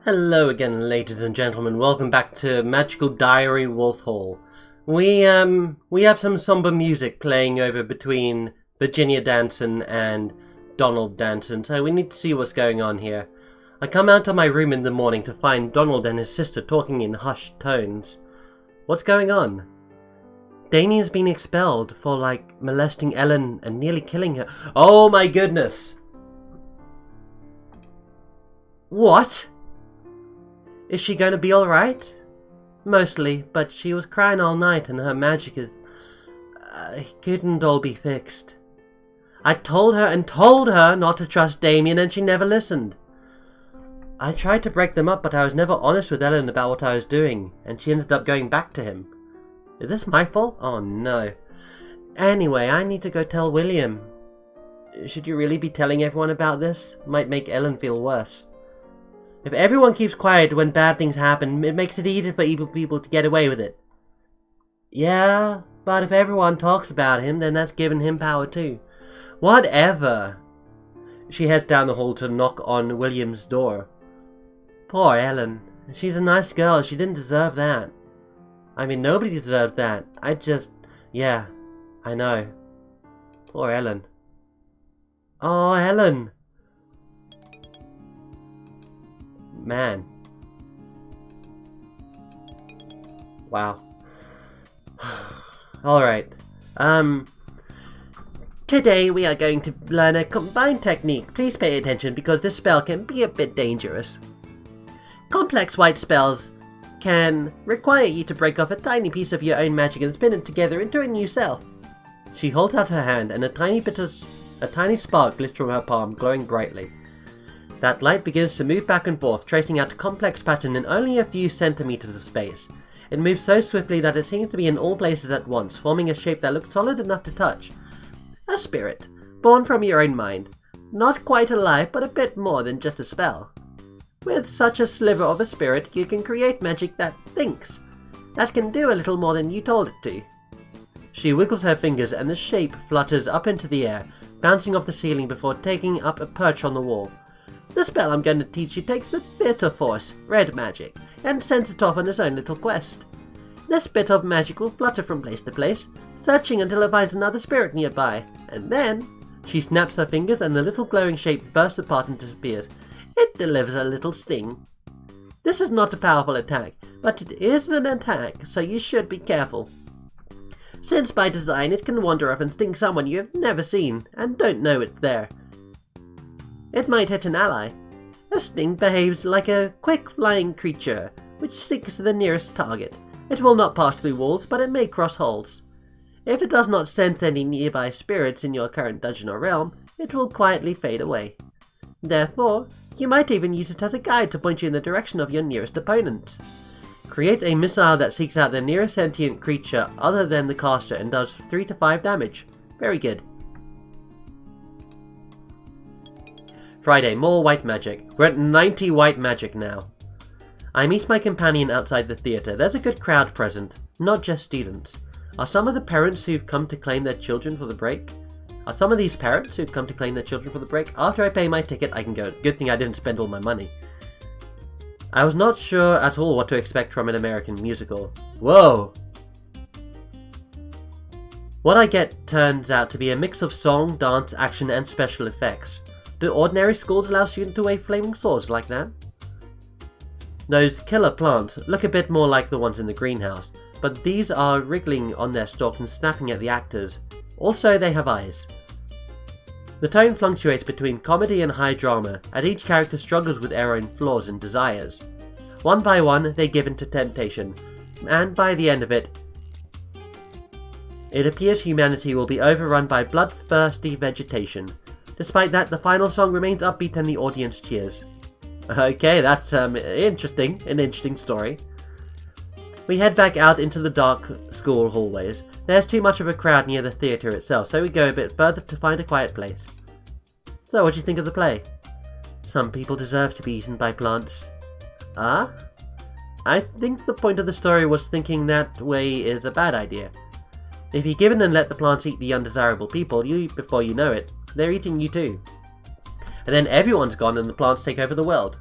Hello again, ladies and gentlemen. Welcome back to Magical Diary Wolf Hall. We have some somber music playing over between Virginia Danson and Donald Danson, so we need to see what's going on here. I come out of my room in the morning to find Donald and his sister talking in hushed tones. What's going on? Damien's been expelled for, molesting Ellen and nearly killing her. Oh my goodness! What? Is she going to be alright? Mostly, but she was crying all night and her magic is... it couldn't all be fixed. I told her not to trust Damien and she never listened. I tried to break them up, but I was never honest with Ellen about what I was doing, and she ended up going back to him. Is this my fault? Oh no. Anyway, I need to go tell William. Should you really be telling everyone about this? Might make Ellen feel worse. If everyone keeps quiet when bad things happen, it makes it easier for evil people to get away with it. Yeah, but if everyone talks about him, then that's giving him power too. Whatever. She heads down the hall to knock on William's door. Poor Ellen. She's a nice girl. She didn't deserve that. I mean, nobody deserved that. Yeah, I know. Poor Ellen. Oh, Ellen. Man. Wow. Alright. Today we are going to learn a combined technique. Please pay attention because this spell can be a bit dangerous. Complex white spells can require you to break off a tiny piece of your own magic and spin it together into a new self. She holds out her hand and a tiny spark glitters from her palm, glowing brightly. That light begins to move back and forth, tracing out a complex pattern in only a few centimeters of space. It moves so swiftly that it seems to be in all places at once, forming a shape that looks solid enough to touch. A spirit, born from your own mind. Not quite alive, but a bit more than just a spell. With such a sliver of a spirit, you can create magic that thinks, that can do a little more than you told it to. She wiggles her fingers and the shape flutters up into the air, bouncing off the ceiling before taking up a perch on the wall. The spell I'm going to teach you takes the bit of force, red magic, and sends it off on its own little quest. This bit of magic will flutter from place to place, searching until it finds another spirit nearby, and then she snaps her fingers and the little glowing shape bursts apart and disappears. It delivers a little sting. This is not a powerful attack, but it is an attack, so you should be careful. Since by design it can wander up and sting someone you have never seen and don't know it's there. It might hit an ally. A sting behaves like a quick flying creature, which seeks the nearest target. It will not pass through walls, but it may cross holes. If it does not sense any nearby spirits in your current dungeon or realm, it will quietly fade away. Therefore, you might even use it as a guide to point you in the direction of your nearest opponent. Create a missile that seeks out the nearest sentient creature other than the caster and does 3 to 5 damage. Very good. Friday, more white magic. We're at 90 white magic now. I meet my companion outside the theatre. There's a good crowd present, not just students. Are some of the parents who've come to claim their children for the break? After I pay my ticket, I can go. Good thing I didn't spend all my money. I was not sure at all what to expect from an American musical. Whoa! What I get turns out to be a mix of song, dance, action, and special effects. Do ordinary schools allow students to wave flaming swords like that? Those killer plants look a bit more like the ones in the greenhouse, but these are wriggling on their stalks and snapping at the actors. Also, they have eyes. The tone fluctuates between comedy and high drama, as each character struggles with their own flaws and desires. One by one, they give in to temptation, and by the end of it, it appears humanity will be overrun by bloodthirsty vegetation. Despite that, the final song remains upbeat and the audience cheers. Okay, that's an interesting story. We head back out into the dark school hallways. There's too much of a crowd near the theatre itself, so we go a bit further to find a quiet place. So, what do you think of the play? Some people deserve to be eaten by plants. Ah? I think the point of the story was thinking that way is a bad idea. If you give in and let the plants eat the undesirable people, before you know it, they're eating you too. And then everyone's gone and the plants take over the world.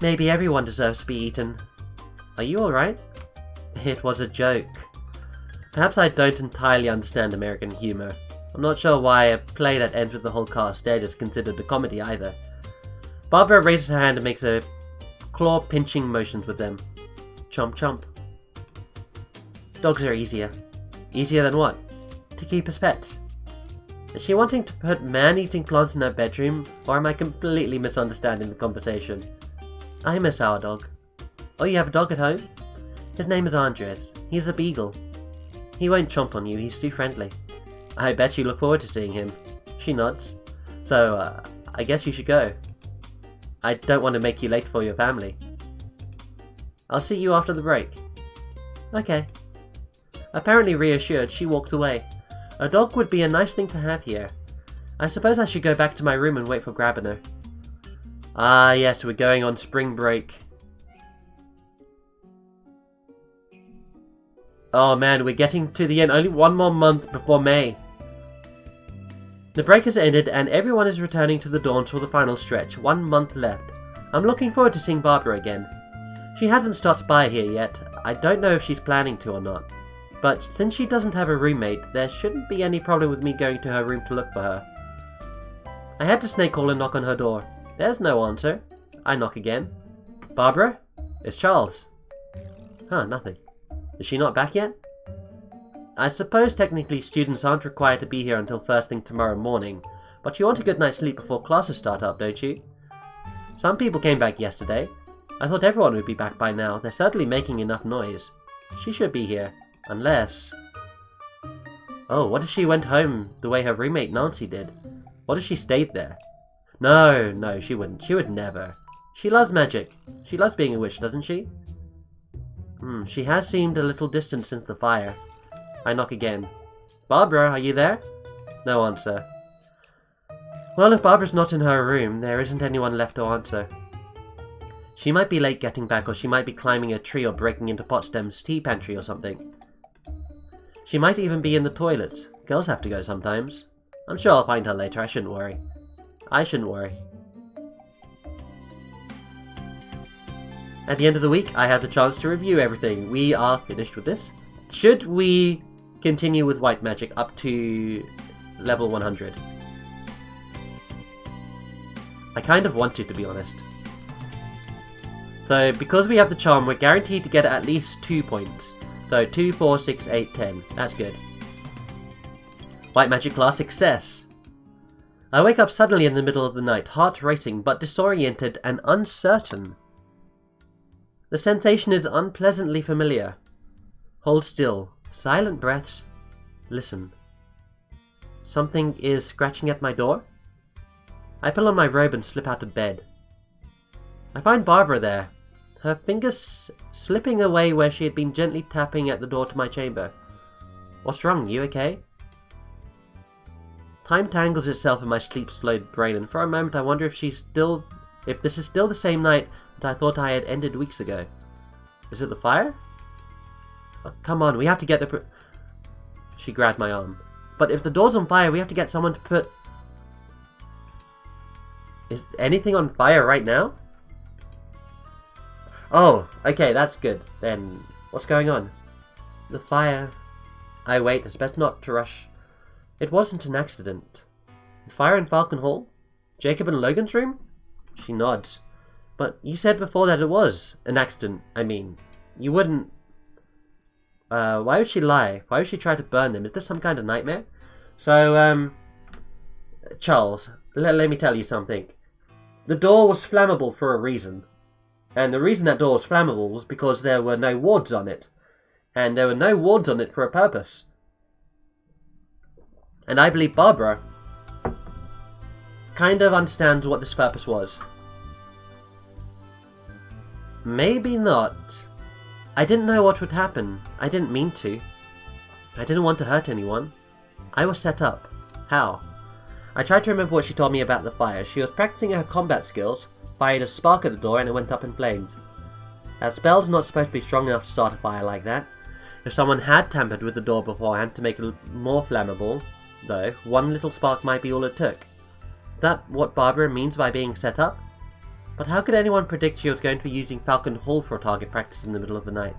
Maybe everyone deserves to be eaten. Are you alright? It was a joke. Perhaps I don't entirely understand American humor. I'm not sure why a play that ends with the whole cast dead is considered a comedy either. Barbara raises her hand and makes a claw-pinching motions with them. Chomp chomp. Dogs are easier. Easier than what? To keep as pets. Is she wanting to put man-eating plants in her bedroom, or am I completely misunderstanding the conversation? I miss our dog. Oh, you have a dog at home? His name is Andres. He's a beagle. He won't chomp on you, he's too friendly. I bet you look forward to seeing him. She nods. So, I guess you should go. I don't want to make you late for your family. I'll see you after the break. Okay. Apparently reassured, she walks away. A dog would be a nice thing to have here. I suppose I should go back to my room and wait for Grabiner. Ah yes, we're going on spring break. Oh man, we're getting to the end. Only one more month before May. The break has ended and everyone is returning to the dorms for the final stretch. 1 month left. I'm looking forward to seeing Barbara again. She hasn't stopped by here yet. I don't know if she's planning to or not. But since she doesn't have a roommate, there shouldn't be any problem with me going to her room to look for her. I had to snake call and knock on her door. There's no answer. I knock again. Barbara? It's Charles. Huh, nothing. Is she not back yet? I suppose technically students aren't required to be here until first thing tomorrow morning, but you want a good night's sleep before classes start up, don't you? Some people came back yesterday. I thought everyone would be back by now. They're certainly making enough noise. She should be here. Unless... Oh, what if she went home the way her roommate Nancy did? What if she stayed there? No, she wouldn't. She would never. She loves magic. She loves being a witch, doesn't she? She has seemed a little distant since the fire. I knock again. Barbara, are you there? No answer. Well, if Barbara's not in her room, there isn't anyone left to answer. She might be late getting back, or she might be climbing a tree or breaking into Potsdam's tea pantry or something. She might even be in the toilets. Girls have to go sometimes. I'm sure I'll find her later, I shouldn't worry. I shouldn't worry. At the end of the week, I had the chance to review everything. We are finished with this. Should we continue with white magic up to level 100? I kind of want to be honest. So, because we have the charm, we're guaranteed to get at least 2 points. So, 2, 4, 6, 8, 10. That's good. White magic class success. I wake up suddenly in the middle of the night, heart racing, but disoriented and uncertain. The sensation is unpleasantly familiar. Hold still. Silent breaths. Listen. Something is scratching at my door? I pull on my robe and slip out of bed. I find Barbara there, her fingers slipping away where she had been gently tapping at the door to my chamber. What's wrong? You okay? Time tangles itself in my sleep-slowed brain, and for a moment I wonder if this is still the same night that I thought I had ended weeks ago. Is it the fire? Oh, come on, we have to get the... She grabbed my arm. But if the door's on fire, we have to get someone to put... Is anything on fire right now? Oh, okay, that's good. Then, what's going on? The fire... I wait, it's best not to rush. It wasn't an accident. The fire in Falcon Hall? Jacob and Logan's room? She nods. But you said before that it was an accident. I mean, you wouldn't... why would she lie? Why would she try to burn them? Is this some kind of nightmare? So, Charles, let me tell you something. The door was flammable for a reason. And the reason that door was flammable was because there were no wards on it. And there were no wards on it for a purpose. And I believe Barbara kind of understands what this purpose was. Maybe not. I didn't know what would happen. I didn't mean to. I didn't want to hurt anyone. I was set up. How? I tried to remember what she told me about the fire. She was practicing her combat skills, fired a spark at the door and it went up in flames. That spell's not supposed to be strong enough to start a fire like that. If someone had tampered with the door beforehand to make it more flammable, though, one little spark might be all it took. Is that what Barbara means by being set up? But how could anyone predict she was going to be using Falcon Hall for target practice in the middle of the night?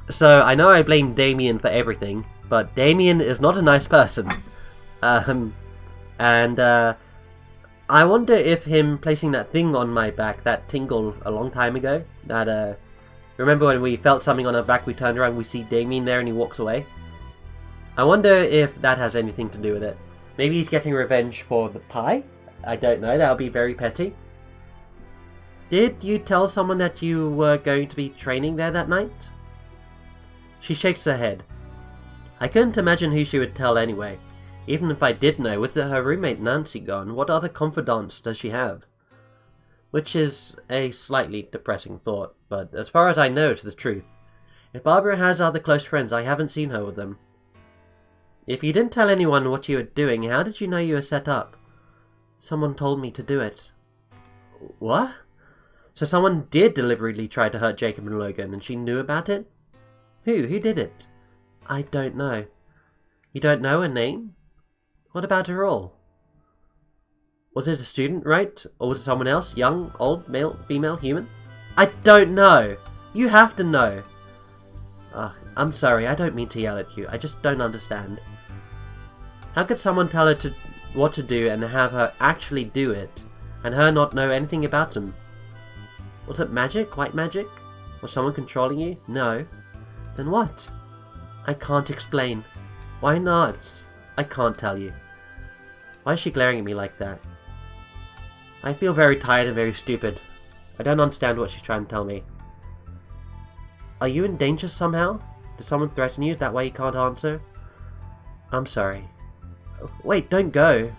So, I know I blame Damien for everything, but Damien is not a nice person. I wonder if him placing that thing on my back, that tingle a long time ago, that, remember when we felt something on our back, we turned around, we see Damien there and he walks away? I wonder if that has anything to do with it. Maybe he's getting revenge for the pie? I don't know, that would be very petty. Did you tell someone that you were going to be training there that night? She shakes her head. I couldn't imagine who she would tell anyway. Even if I did know, with her roommate Nancy gone, what other confidants does she have? Which is a slightly depressing thought, but as far as I know, it's the truth. If Barbara has other close friends, I haven't seen her with them. If you didn't tell anyone what you were doing, how did you know you were set up? Someone told me to do it. What? So someone did deliberately try to hurt Jacob and Logan, and she knew about it? Who? Who did it? I don't know. You don't know her name? What about her role? Was it a student, right? Or was it someone else? Young, old, male, female, human? I don't know! You have to know! I'm sorry, I don't mean to yell at you. I just don't understand. How could someone tell her what to do and have her actually do it, and her not know anything about them? Was it magic? White magic? Was someone controlling you? No. Then what? I can't explain. Why not? I can't tell you. Why is she glaring at me like that? I feel very tired and very stupid. I don't understand what she's trying to tell me. Are you in danger somehow? Did someone threaten you? Is that why you can't answer? I'm sorry. Wait, don't go.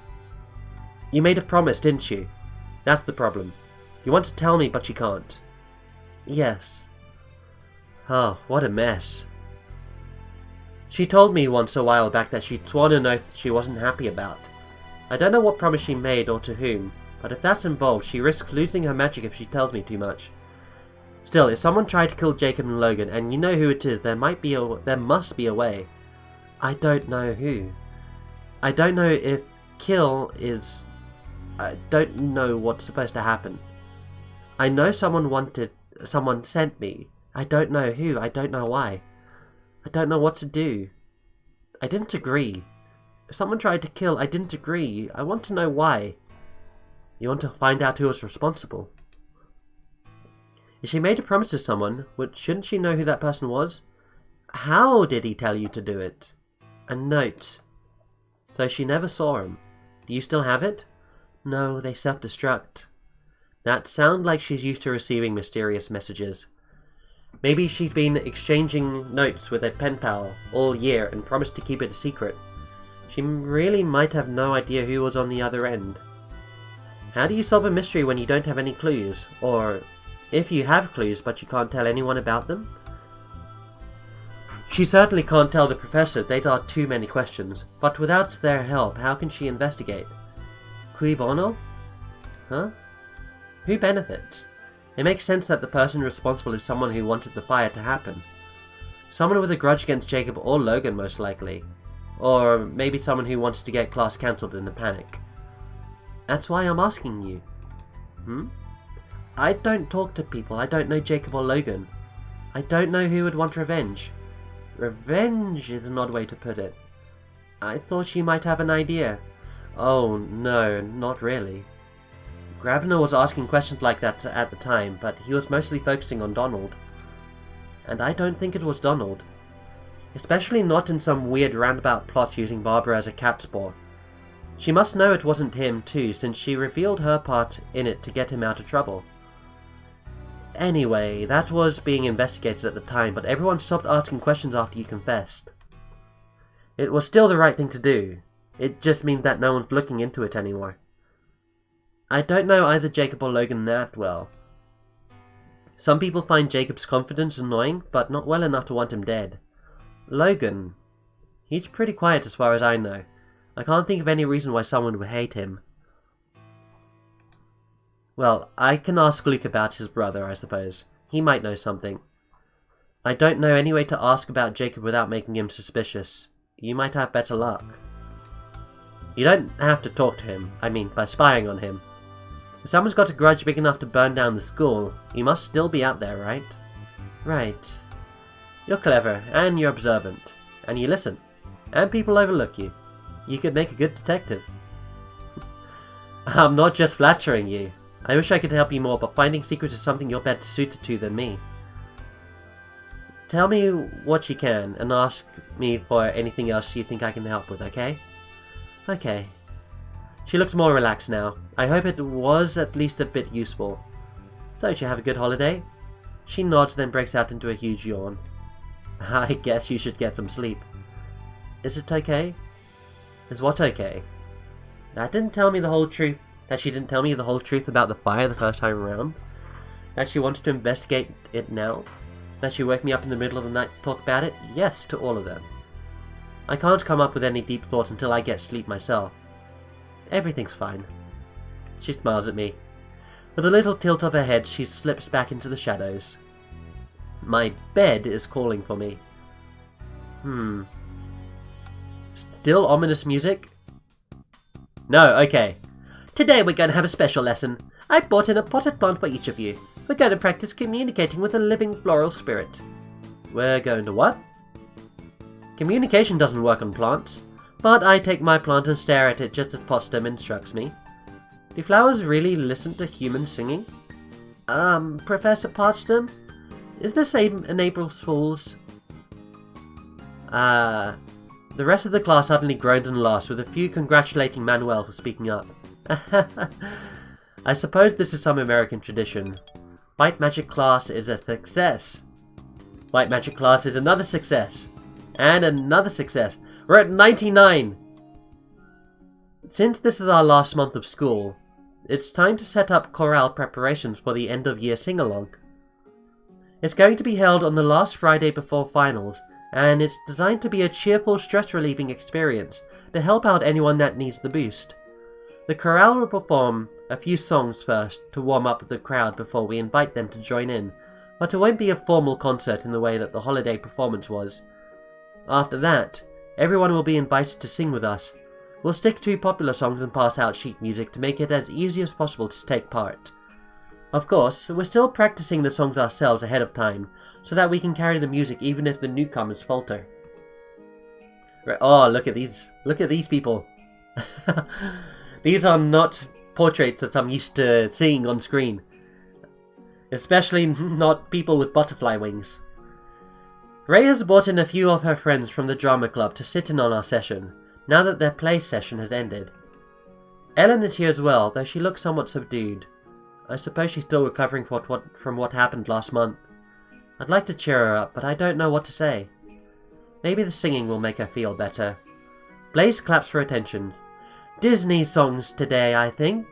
You made a promise, didn't you? That's the problem. You want to tell me, but you can't. Yes. Oh, what a mess. She told me once a while back that she'd sworn an oath she wasn't happy about. I don't know what promise she made or to whom, but if that's involved, she risks losing her magic if she tells me too much. Still, if someone tried to kill Jacob and Logan, and you know who it is, there must be a way. I don't know who. I don't know if kill is... I don't know what's supposed to happen. I know someone sent me. I don't know who, I don't know why. I don't know what to do. I didn't agree. If someone tried to kill, I didn't agree. I want to know why. You want to find out who was responsible. If she made a promise to someone, shouldn't she know who that person was? How did he tell you to do it? A note. So she never saw him. Do you still have it? No, they self-destruct. That sounds like she's used to receiving mysterious messages. Maybe she's been exchanging notes with a pen pal all year and promised to keep it a secret. She really might have no idea who was on the other end. How do you solve a mystery when you don't have any clues? Or, if you have clues but you can't tell anyone about them? She certainly can't tell the professor, they'd are too many questions. But without their help, how can she investigate? Cui bono? Huh? Who benefits? It makes sense that the person responsible is someone who wanted the fire to happen. Someone with a grudge against Jacob or Logan, most likely. Or maybe someone who wanted to get class cancelled in a panic. That's why I'm asking you. I don't talk to people. I don't know Jacob or Logan. I don't know who would want revenge. Revenge is an odd way to put it. I thought she might have an idea. Oh, no, not really. Grabner was asking questions like that at the time, but he was mostly focusing on Donald. And I don't think it was Donald. Especially not in some weird roundabout plot using Barbara as a catspaw. She must know it wasn't him too, since she revealed her part in it to get him out of trouble. Anyway, that was being investigated at the time, but everyone stopped asking questions after you confessed. It was still the right thing to do. It just means that no one's looking into it anymore. I don't know either Jacob or Logan that well. Some people find Jacob's confidence annoying, but not well enough to want him dead. Logan, he's pretty quiet as far as I know. I can't think of any reason why someone would hate him. Well, I can ask Luke about his brother, I suppose. He might know something. I don't know any way to ask about Jacob without making him suspicious. You might have better luck. You don't have to talk to him, I mean, by spying on him. If someone's got a grudge big enough to burn down the school, you must still be out there, right? Right. You're clever, and you're observant, and you listen, and people overlook you. You could make a good detective. I'm not just flattering you. I wish I could help you more, but finding secrets is something you're better suited to than me. Tell me what you can, and ask me for anything else you think I can help with, okay? Okay. She looks more relaxed now. I hope it was at least a bit useful. So, did you have a good holiday? She nods, then breaks out into a huge yawn. I guess you should get some sleep. Is it okay? Is what okay? That she didn't tell me the whole truth about the fire the first time around? That she wants to investigate it now? That she woke me up in the middle of the night to talk about it? Yes, to all of them. I can't come up with any deep thoughts until I get sleep myself. Everything's fine. She smiles at me. With a little tilt of her head, she slips back into the shadows. My bed is calling for me. Still ominous music? No, okay. Today we're going to have a special lesson. I brought in a potted plant for each of you. We're going to practice communicating with a living floral spirit. We're going to what? Communication doesn't work on plants, but I take my plant and stare at it just as Potsdam instructs me. Do flowers really listen to humans singing? Professor Potsdam? Is this an April Fool's? The rest of the class suddenly groans and laughs, with a few congratulating Manuel for speaking up. I suppose this is some American tradition. White magic class is a success. White magic class is another success. And another success. We're at 99! Since this is our last month of school, it's time to set up chorale preparations for the end of year sing-along. It's going to be held on the last Friday before finals, and it's designed to be a cheerful, stress-relieving experience to help out anyone that needs the boost. The chorale will perform a few songs first to warm up the crowd before we invite them to join in, but it won't be a formal concert in the way that the holiday performance was. After that, everyone will be invited to sing with us. We'll stick to popular songs and pass out sheet music to make it as easy as possible to take part. Of course, we're still practicing the songs ourselves ahead of time, so that we can carry the music even if the newcomers falter. Oh, look at these people. These are not portraits that I'm used to seeing on screen. Especially not people with butterfly wings. Ray has brought in a few of her friends from the drama club to sit in on our session, now that their play session has ended. Ellen is here as well, though she looks somewhat subdued. I suppose she's still recovering from what happened last month. I'd like to cheer her up, but I don't know what to say. Maybe the singing will make her feel better. Blaze claps for attention. Disney songs today, I think.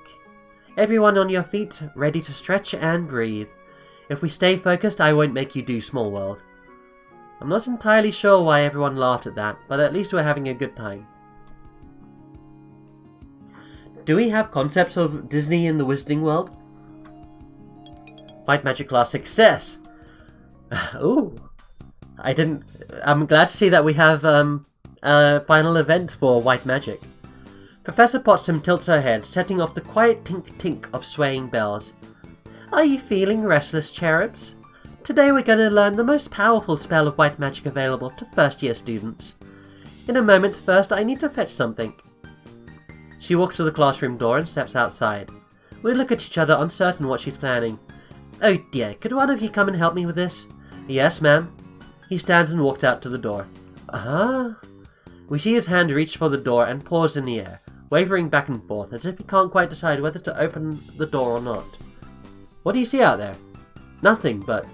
Everyone on your feet, ready to stretch and breathe. If we stay focused, I won't make you do Small World. I'm not entirely sure why everyone laughed at that, but at least we're having a good time. Do we have concepts of Disney in the Wizarding World? White magic class success! Ooh. I'm glad to see that we have a final event for white magic. Professor Potsdam tilts her head, setting off the quiet tink-tink of swaying bells. Are you feeling restless, cherubs? Today we're going to learn the most powerful spell of white magic available to first-year students. In a moment, first I need to fetch something. She walks to the classroom door and steps outside. We look at each other, uncertain what she's planning. Oh dear, could one of you come and help me with this? Yes, ma'am. He stands and walks out to the door. We see his hand reach for the door and pause in the air, wavering back and forth as if he can't quite decide whether to open the door or not. What do you see out there? Nothing, but...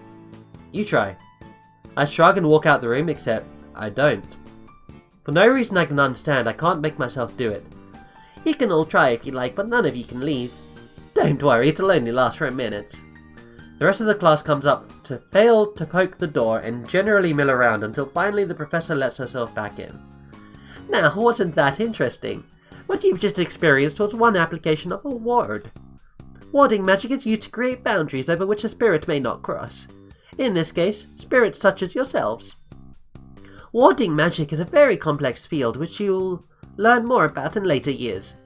You try. I shrug and walk out the room, except I don't. For no reason I can understand, I can't make myself do it. You can all try if you like, but none of you can leave. Don't worry, it'll only last for a minute. The rest of the class comes up to fail to poke the door and generally mill around until finally the professor lets herself back in. Now, wasn't that interesting? What you've just experienced was one application of a ward. Warding magic is used to create boundaries over which a spirit may not cross. In this case, spirits such as yourselves. Warding magic is a very complex field which you'll learn more about in later years.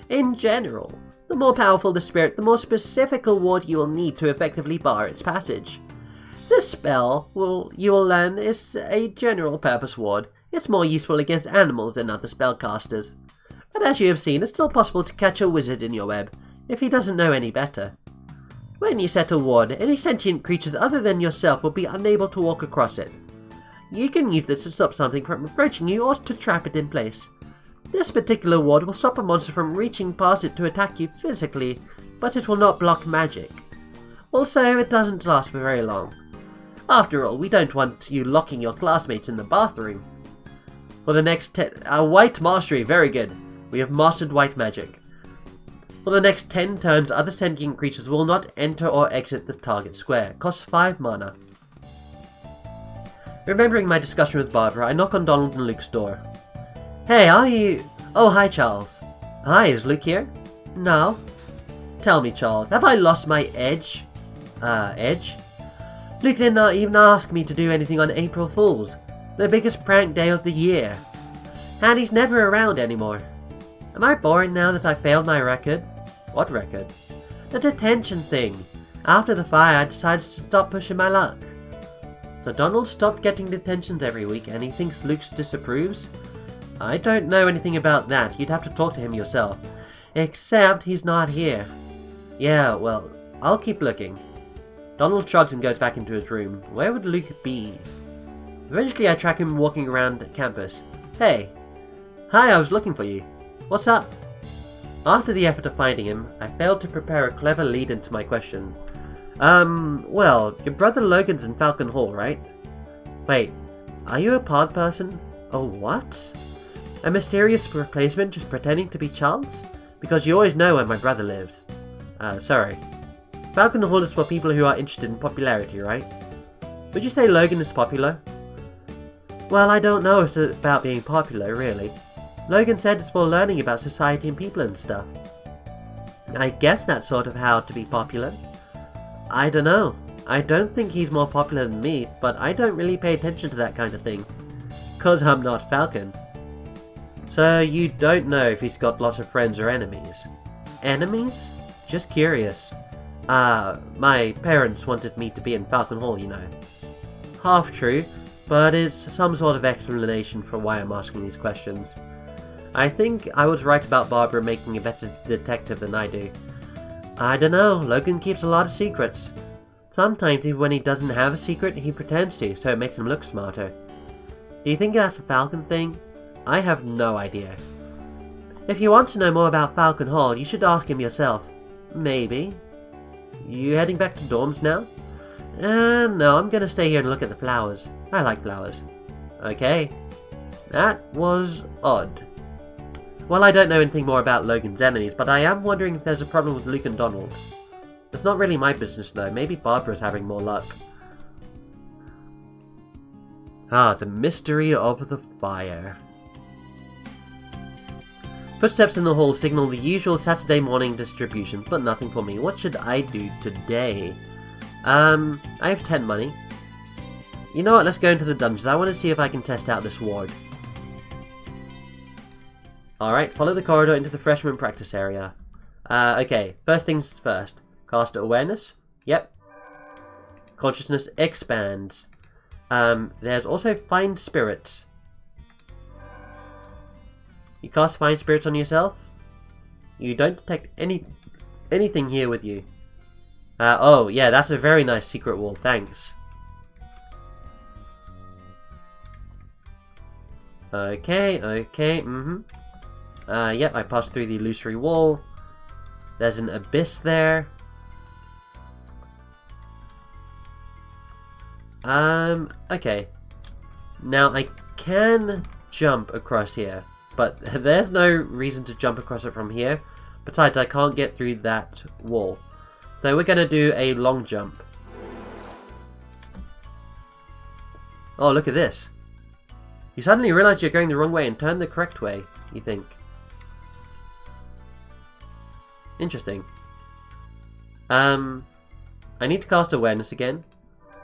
In general, The more powerful the spirit, the more specific a ward you will need to effectively bar its passage. This spell you will learn is a general purpose ward. It's more useful against animals than other spellcasters. But as you have seen, it's still possible to catch a wizard in your web, if he doesn't know any better. When you set a ward, any sentient creatures other than yourself will be unable to walk across it. You can use this to stop something from approaching you or to trap it in place. This particular ward will stop a monster from reaching past it to attack you physically, but it will not block magic. Also, it doesn't last for very long. After all, we don't want you locking your classmates in the bathroom. For the next white mastery, very good. We have mastered white magic. For the next 10 turns, other sentient creatures will not enter or exit the target square. Costs 5 mana. Remembering my discussion with Barbara, I knock on Donald and Luke's door. Hey, are you... Oh, hi, Charles. Hi, is Luke here? No. Tell me, Charles, have I lost my edge? Edge? Luke did not even ask me to do anything on April Fool's, the biggest prank day of the year. And he's never around anymore. Am I boring now that I failed my record? What record? The detention thing. After the fire, I decided to stop pushing my luck. So Donald stopped getting detentions every week and he thinks Luke disapproves? I don't know anything about that. You'd have to talk to him yourself. Except he's not here. Yeah, well, I'll keep looking. Donald shrugs and goes back into his room. Where would Luke be? Eventually I track him walking around campus. Hey. Hi, I was looking for you. What's up? After the effort of finding him, I failed to prepare a clever lead into my question. Well, your brother Logan's in Falcon Hall, right? Wait, are you a pod person? Oh, what? A mysterious replacement just pretending to be Charles? Because you always know where my brother lives. Sorry. Falcon Hall is for people who are interested in popularity, right? Would you say Logan is popular? Well, I don't know if it's about being popular, really. Logan said it's for learning about society and people and stuff. I guess that's sort of how to be popular. I don't know. I don't think he's more popular than me, but I don't really pay attention to that kind of thing. 'Cause I'm not Falcon. So you don't know if he's got lots of friends or enemies? Enemies? Just curious. My parents wanted me to be in Falcon Hall, you know. Half true, but it's some sort of explanation for why I'm asking these questions. I think I was right about Barbara making a better detective than I do. I don't know, Logan keeps a lot of secrets. Sometimes even when he doesn't have a secret, he pretends to, so it makes him look smarter. Do you think that's a Falcon thing? I have no idea. If you want to know more about Falcon Hall, you should ask him yourself. Maybe. You heading back to dorms now? No, I'm gonna stay here and look at the flowers. I like flowers. Okay. That was odd. Well, I don't know anything more about Logan's enemies, but I am wondering if there's a problem with Luke and Donald. It's not really my business though, maybe Barbara's having more luck. The mystery of the fire. Footsteps in the hall signal the usual Saturday morning distributions, but nothing for me. What should I do today? I have 10 money. You know what, let's go into the dungeons. I want to see if I can test out this ward. Alright, follow the corridor into the freshman practice area. Okay, first things first. Cast awareness. Yep. Consciousness expands. There's also find spirits. You cast find spirits on yourself. You don't detect anything here with you. Oh, yeah, that's a very nice secret wall, thanks. Okay, yep, I passed through the illusory wall. There's an abyss there. Okay. Now, I can jump across here, but there's no reason to jump across it from here. Besides, I can't get through that wall. So we're gonna do a long jump. Oh, look at this. You suddenly realize you're going the wrong way and turn the correct way, you think. Interesting. I need to cast awareness again,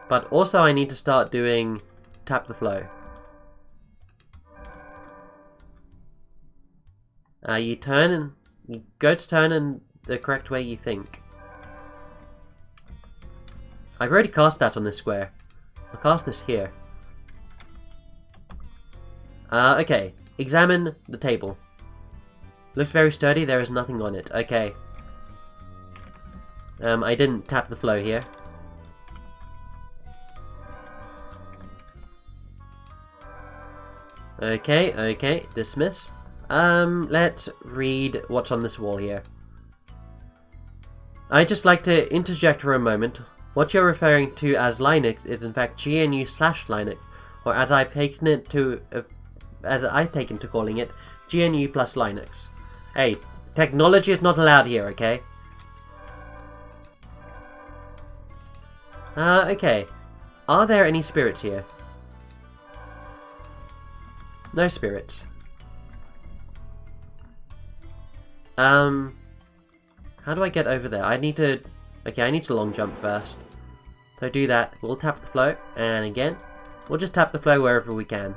but also I need to start doing tap the flow. You turn and you go to turn and the correct way you think. I've already cast that on this square. I'll cast this here. Okay. Examine the table. Looks very sturdy, there is nothing on it. Okay. I didn't tap the flow here. Okay, dismiss. Let's read what's on this wall here. I'd just like to interject for a moment. What you're referring to as Linux is in fact GNU/Linux, or as I've taken to calling it, GNU plus Linux. Hey, technology is not allowed here, okay? Okay. Are there any spirits here? No spirits. How do I get over there? I need to long jump first. So do that. We'll tap the flow, and again, we'll just tap the flow wherever we can.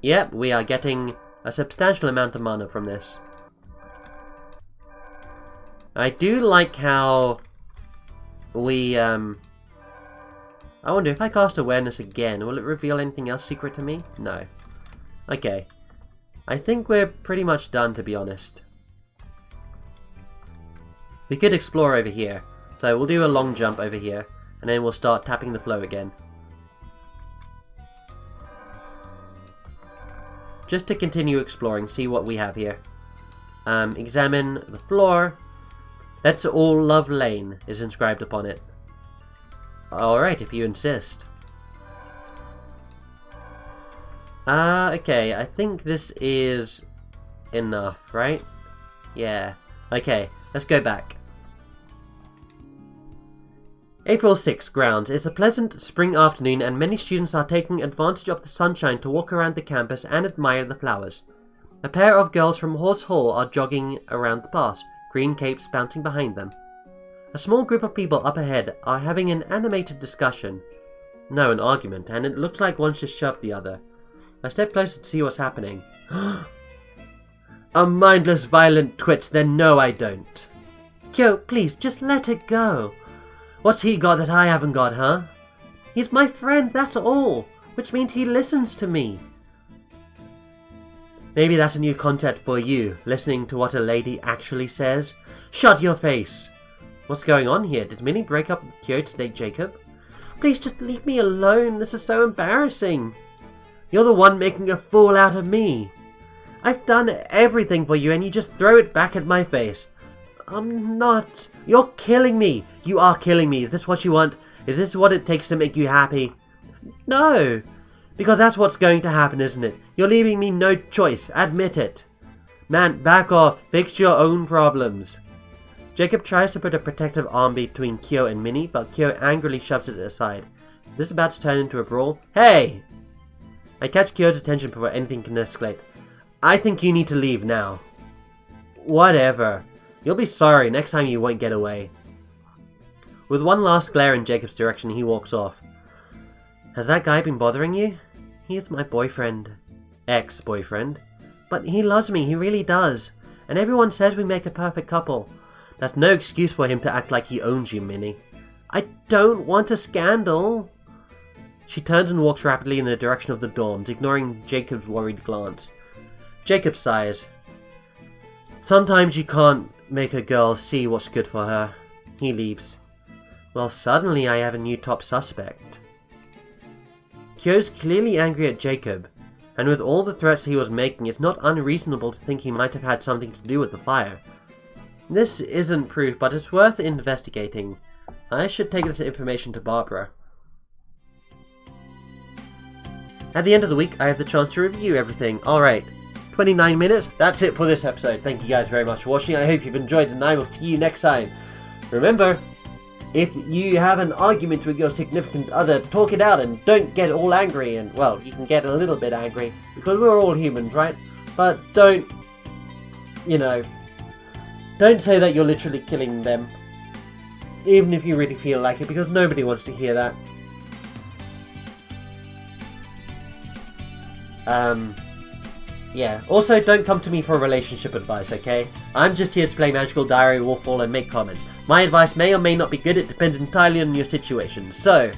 Yep, we are getting a substantial amount of mana from this. I do like how we, I wonder if I cast awareness again, will it reveal anything else secret to me? No. Okay. I think we're pretty much done, to be honest. We could explore over here. So we'll do a long jump over here, and then we'll start tapping the flow again. Just to continue exploring, see what we have here. Examine the floor. That's all Love Lane is inscribed upon it. Alright, if you insist. Okay, I think this is enough, right? Yeah. Okay, let's go back. April 6th, grounds. It's a pleasant spring afternoon and many students are taking advantage of the sunshine to walk around the campus and admire the flowers. A pair of girls from Horse Hall are jogging around the path, green capes bouncing behind them. A small group of people up ahead are having an animated discussion. No, an argument, and it looks like one's just shoved the other. I step closer to see what's happening. A mindless, violent twit, then no I don't. Kyo, please, just let it go. What's he got that I haven't got, huh? He's my friend, that's all, which means he listens to me. Maybe that's a new concept for you, listening to what a lady actually says. Shut your face! What's going on here? Did Minnie break up with Kyo to date Jacob? Please just leave me alone, this is so embarrassing. You're the one making a fool out of me. I've done everything for you and you just throw it back at my face. I'm not. You're killing me. You are killing me. Is this what you want? Is this what it takes to make you happy? No. Because that's what's going to happen, isn't it? You're leaving me no choice. Admit it. Man, back off. Fix your own problems. Jacob tries to put a protective arm between Kyo and Minnie, but Kyo angrily shoves it aside. Is this about to turn into a brawl? Hey! I catch Kyo's attention before anything can escalate. I think you need to leave now. Whatever. You'll be sorry, next time you won't get away. With one last glare in Jacob's direction, he walks off. Has that guy been bothering you? He is my boyfriend. Ex-boyfriend. But he loves me, he really does. And everyone says we make a perfect couple. That's no excuse for him to act like he owns you, Minnie. I don't want a scandal. She turns and walks rapidly in the direction of the dorms, ignoring Jacob's worried glance. Jacob sighs. Sometimes you can't make a girl see what's good for her. He leaves. Well, suddenly I have a new top suspect. Kyo's clearly angry at Jacob, and with all the threats he was making, it's not unreasonable to think he might have had something to do with the fire. This isn't proof, but it's worth investigating. I should take this information to Barbara. At the end of the week, I have the chance to review everything. Alright, 29 minutes. That's it for this episode. Thank you guys very much for watching. I hope you've enjoyed it, and I will see you next time. Remember, if you have an argument with your significant other, talk it out and don't get all angry. And, well, you can get a little bit angry, because we're all humans, right? But don't, don't say that you're literally killing them. Even if you really feel like it, because nobody wants to hear that. Yeah, also don't come to me for relationship advice, okay? I'm just here to play Magical Diary Wolfball and make comments. My advice may or may not be good, it depends entirely on your situation. So,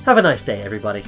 have a nice day, everybody.